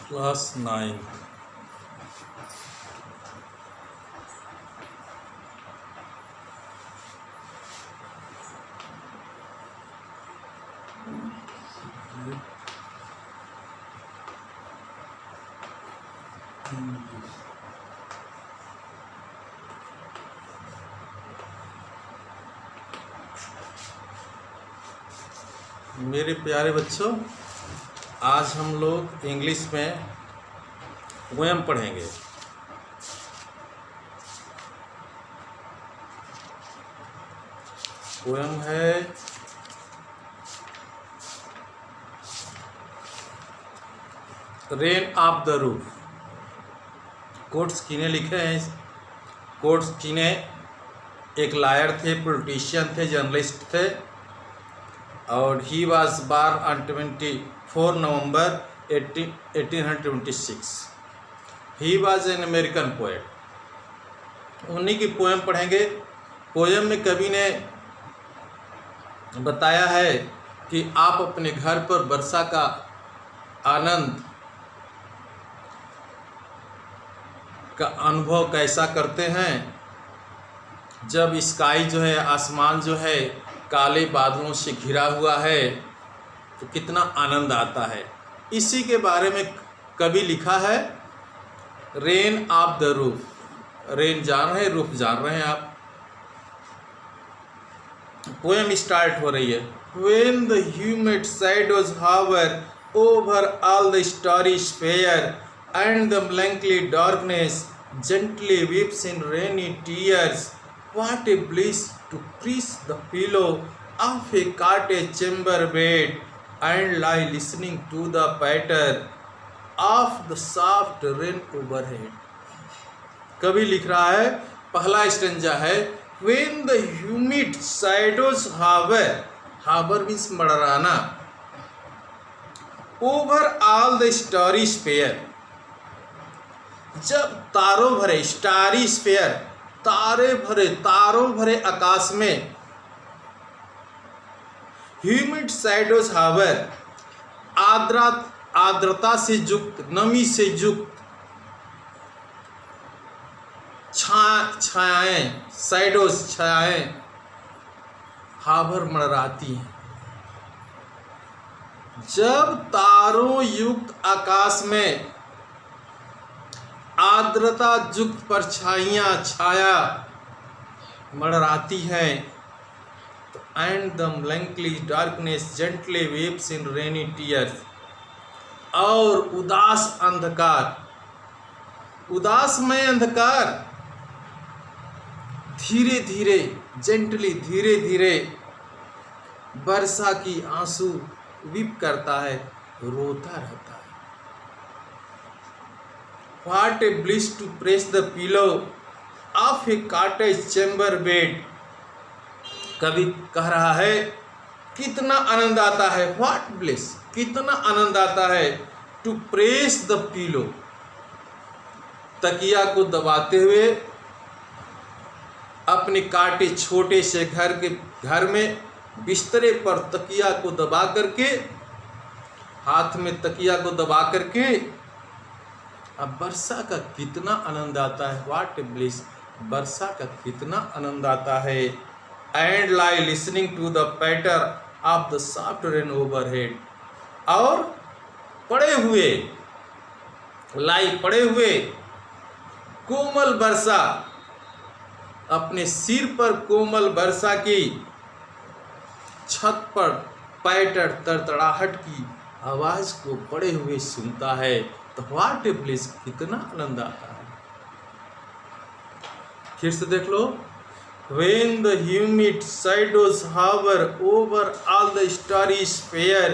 Class 9। मेरे प्यारे बच्चों, आज हम लोग इंग्लिश में पोएम पढ़ेंगे। पोएम है rain of the roof. Quotes किने लिखे हैं? कोट्स किने एक लायर थे, पॉलिटिशियन थे, जर्नलिस्ट थे, और he was born on 24 November 1826। He was an American poet. उन्हीं की पोएम पढ़ेंगे। पोएम में कवि ने बताया है कि आप अपने घर पर वर्षा का आनंद का अनुभव कैसा करते हैं जब स्काई जो है, आसमान जो है काले बादलों से घिरा हुआ है, तो कितना आनंद आता है। इसी के बारे में कवि लिखा है rain of the roof. Rain जान रहे हैं, रूफ जान रहे हैं आप। पोएम स्टार्ट हो रही है। When the humid shadows hover over all the starry sphere and the melancholy darkness gently weeps in rainy tears, what a bliss to press the pillow of a cottage chamber bed and lie listening to the patter of the soft rain overhead। कवि लिख रहा है, पहला stanza है When the humid shadows hover, hover means मडराना, over all the starry sphere, जब तारों भरे, starry sphere, तारों भरे आकाश में, ह्यूमिड शैडोज हावर, आर्द्रता से युक्त, नमी से युक्त छायाएं, शैडोज छायाएं हावर मंडराती हैं। जब तारों युक्त आकाश में आर्द्रता युक्त परछाइयां, छाया मंडराती है, तो and the melancholy darkness gently weeps in rainy tears, और उदास अंधकार, उदासमय अंधकार धीरे धीरे, जेंटली, धीरे धीरे वर्षा की आंसू वीप करता है, रोता रहता है। What a bliss to press the pillow of a cottage chamber bed। कवि कह रहा है कितना आनंद आता है, What bliss, कितना आनंद आता है to press the pillow, तकिया को दबाते हुए अपने काटे छोटे से घर में बिस्तरे पर तकिया को दबा करके, हाथ में तकिया को दबा करके, अब वर्षा का कितना आनंद आता है, व्हाट ए ब्लिस, वर्षा का कितना आनंद आता है। And lie listening to the patter of the soft rain overhead, और पड़े हुए, लाई पड़े हुए कोमल वर्षा, अपने सिर पर कोमल वर्षा की छत पर पैटर, तड़तड़ाहट की आवाज को पड़े हुए सुनता है, तो व्हाट ए ब्लिस, कितना आनंद आता है। फिर से देख लो। When the humid shadows hover over all the starry sphere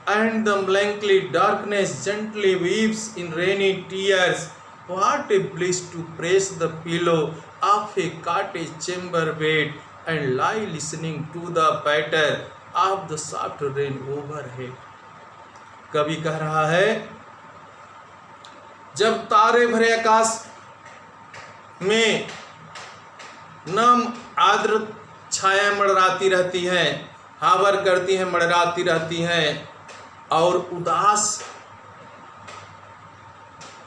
and the melancholy darkness gently weeps in rainy tears, what a bliss to press the pillow of a cottage chamber bed and lie listening to the patter of the soft rain overhead। कवि कह रहा है, जब तारे भरे आकाश में नम आर्द्र छाया मंडराती रहती हैं, हावर करती हैं, मंडराती रहती हैं, और उदास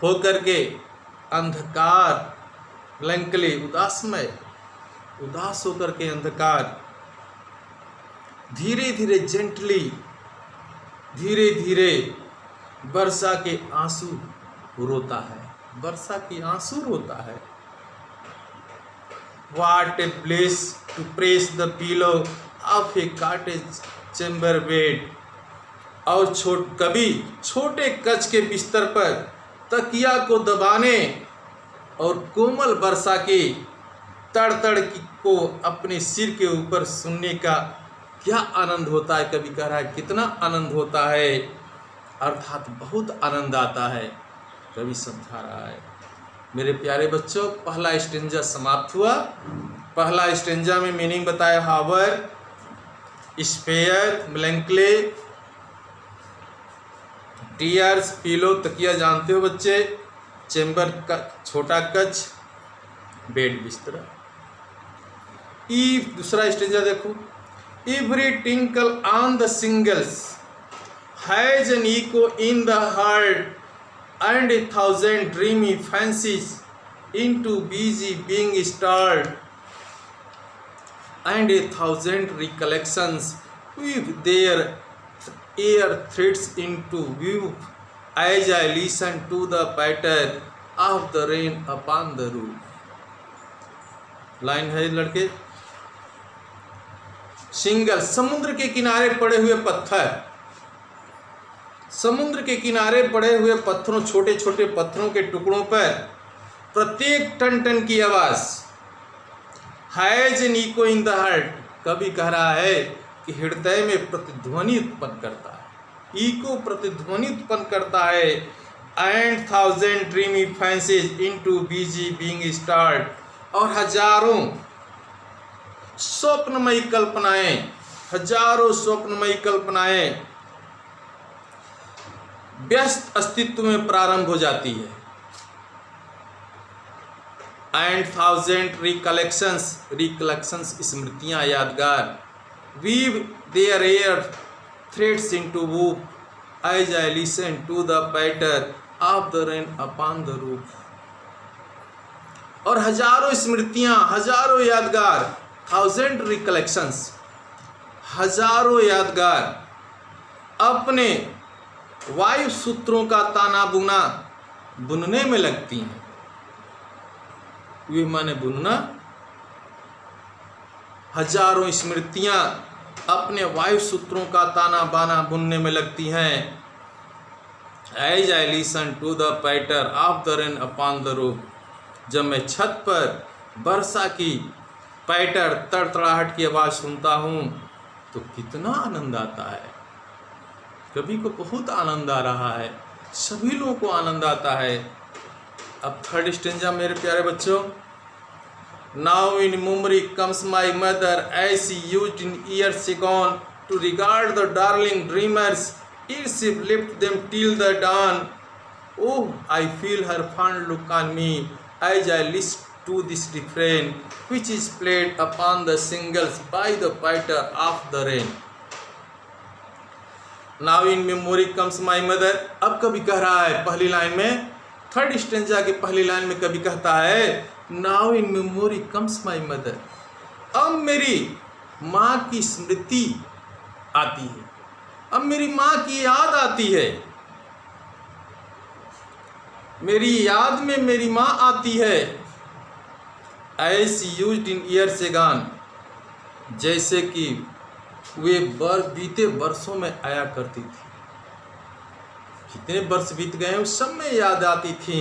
होकर के अंधकार लंकले उदासमय, उदास होकर के अंधकार धीरे धीरे जेंटली, धीरे धीरे वर्षा के आंसू रोता है, वर्षा की आंसू रोता है। What a place to press the pillow of a cottage chamber bed। और कभी छोटे कच के बिस्तर पर तकिया को दबाने और कोमल वर्षा के तड़तड़ को अपने सिर के ऊपर सुनने का क्या आनंद होता है। कभी कह रहा है कितना आनंद होता है, अर्थात बहुत आनंद आता है, कभी समझा रहा है। मेरे प्यारे बच्चों, पहला स्टेंजा समाप्त हुआ। पहला स्टेंजा में मीनिंग बताया हावर, स्पेयर, मेलैंकले, टीयर्स, पिलो तकिया जानते हो बच्चे, चेंबर का छोटा कच, बेड बिस्तरा। दूसरा स्टेंजा देखो, every tinkle on the shingles has an echo in the heart and 1,000 dreamy fancies into busy being starred, and 1,000 recollections weave their air threads into view as I listen to the patter of the rain upon the roof। Line है लड़के, single समुद्र के किनारे पड़े हुए पत्थर, समुद्र के किनारे पड़े हुए पत्थरों, छोटे छोटे पत्थरों के टुकड़ों पर प्रत्येक टन टन की आवाज, has an echo in the heart, कभी कह रहा है कि हृदय में प्रतिध्वनि उत्पन्न करता है, इको प्रतिध्वनि उत्पन्न करता है। And 1,000 dreamy fancies into busy being start, और हजारों स्वप्नमयी कल्पनाएं, हजारों स्वप्नमयी कल्पनाएं व्यस्त अस्तित्व में प्रारंभ हो जाती है। एंड 1,000 रिकलेक्शंस, रिकलेक्शंस स्मृतियां, यादगार, weave their air threads into woof as I listen to the patter of the rain upon the roof. और हजारों स्मृतियां, हजारों यादगार, 1,000 रिकलेक्शंस, हजारों यादगार अपने वायु सूत्रों का ताना बुना बुनने में लगती हैं। वे माने बुनना, हजारों स्मृतियां अपने वायु सूत्रों का ताना बाना बुनने में लगती हैं। As I listen to the patter of the rain upon the roof, जब मैं छत पर वर्षा की पैटर तड़तड़ाहट की आवाज़ सुनता हूँ तो कितना आनंद आता है। कभी को बहुत आनंद आ रहा है, सभी लोगों को आनंद आता है। अब थर्ड स्टेंजा मेरे प्यारे बच्चों, now in memory comes my mother as she used in years gone to regard the darling dreamers it she left them till the dawn. Oh I feel her fond look on me as I list to this refrain which is played upon the singles by the patter of the rain। Now in memory comes my mother, अब कभी कह रहा है पहली line में, third stanza की पहली line में कभी कहता है Now in memory comes my mother, अब मेरी माँ की स्मृति आती है, अब मेरी माँ की याद आती है, मेरी याद में मेरी माँ आती है। ऐसी यूज्ड इन ईयर्स गॉन, जैसे कि वे बीते वर्षों में आया करती थी, कितने वर्ष बीत गए उस सब में याद आती थी।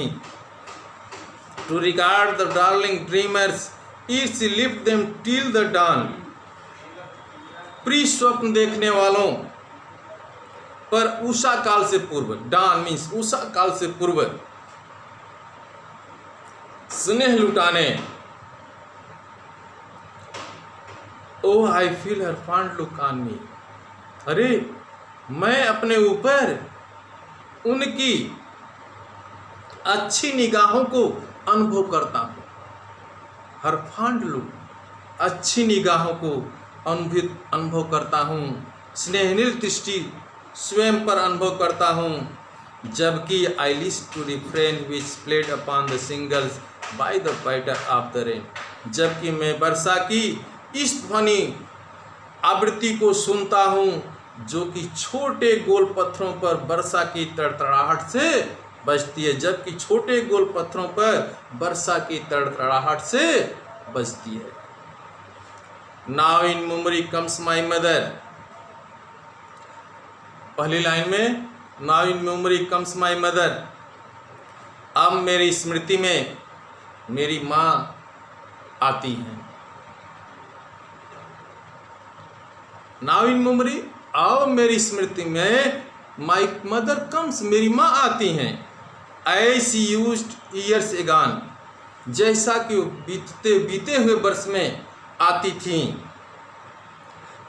To regard the darling dreamers it's left them till the dawn, प्री स्वप्न देखने वालों पर उषा काल से पूर्व, डॉन मीन्स उषा काल से पूर्व स्नेह लुटाने। Oh I feel her fond look on me, अरे मैं अपने ऊपर उनकी अच्छी निगाहों को अनुभव करता हूँ। हर फॉन्ड लुक, अच्छी निगाहों को अनुभव करता हूँ। स्नेहनील दृष्टि स्वयं पर अनुभव करता हूँ। जबकि I list to refrain which played upon the shingles by the fighter of the rain, जबकि मैं वर्षा की इस ध्वनि आवृत्ति को सुनता हूँ जो कि छोटे गोल पत्थरों पर वर्षा की तड़तड़ाहट से बजती है, जबकि छोटे गोल पत्थरों पर वर्षा की तड़तड़ाहट से बजती है। Now in memory comes my mother, पहली लाइन में now in memory comes my mother, अब मेरी स्मृति में मेरी माँ आती हैं। नाउ इन मेमोरी, अब मेरी स्मृति में माई मदर कम्स, मेरी माँ आती हैं। As she used years agone, जैसा कि बीते हुए वर्ष में आती थी।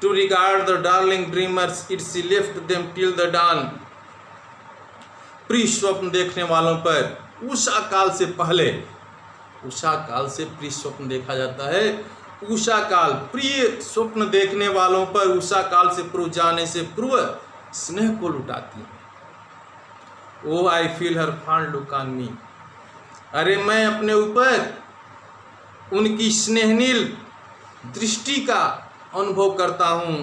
To regard the darling dreamers it she left them till the dawn, प्रिय स्वप्न देखने वालों पर उषा काल से पहले, उषा काल से प्रिय स्वप्न देखा जाता है, उषा काल प्रिय स्वप्न देखने वालों पर उषा काल से पूर्व जाने से पूर्व स्नेह को लुटाती है। Oh I feel her fond look on me, अरे मैं अपने ऊपर उनकी स्नेहनील दृष्टि का अनुभव करता हूँ।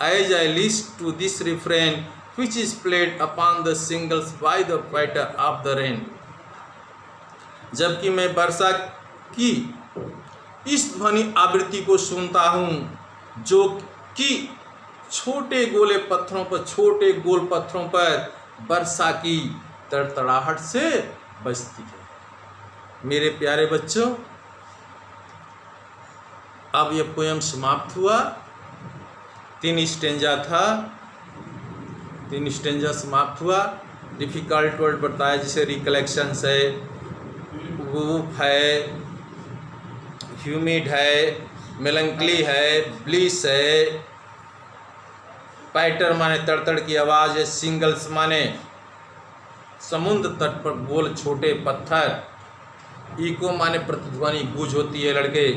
As I list to this refrain which is played upon the singles by the fighter of the rain, जबकि मैं वर्षा की इस ध्वनि आवृत्ति को सुनता हूँ जो कि छोटे गोले पत्थरों पर, छोटे गोल पत्थरों पर वर्षा की तड़तड़ाहट से बजती है। मेरे प्यारे बच्चों, अब यह पोयम समाप्त हुआ। 3 स्टेंजा था, 3 स्टेंजा समाप्त हुआ। डिफ़िकल्ट वर्ड बताया जैसे रिकलेक्शंस है, वूफ है, ह्यूमिड है, मेलंकली है, ब्लिस है, पाइटर माने तड़तड़ की आवाज़ है, सिंगल्स माने समुद्र तट पर गोल छोटे पत्थर, इको माने प्रतिध्वनि गूंज होती है लड़के,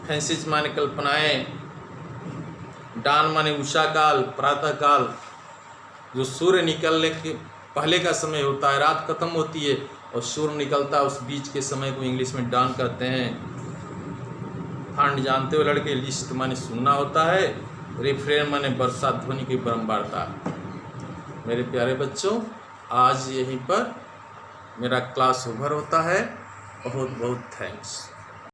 फैंसिस माने कल्पनाएं, डान माने उषा काल, प्रातः काल, जो सूर्य निकलने के पहले का समय होता है, रात खत्म होती है और सूर्य निकलता है, उस बीच के समय को इंग्लिश में डान कहते हैं। फंड जानते हो लड़के, लिस्ट माने सुनना होता है, रिफ्रेन माने वर्षा ध्वनि की बारंबारता। मेरे प्यारे बच्चों, आज यहीं पर मेरा क्लास ओवर होता है। बहुत बहुत थैंक्स।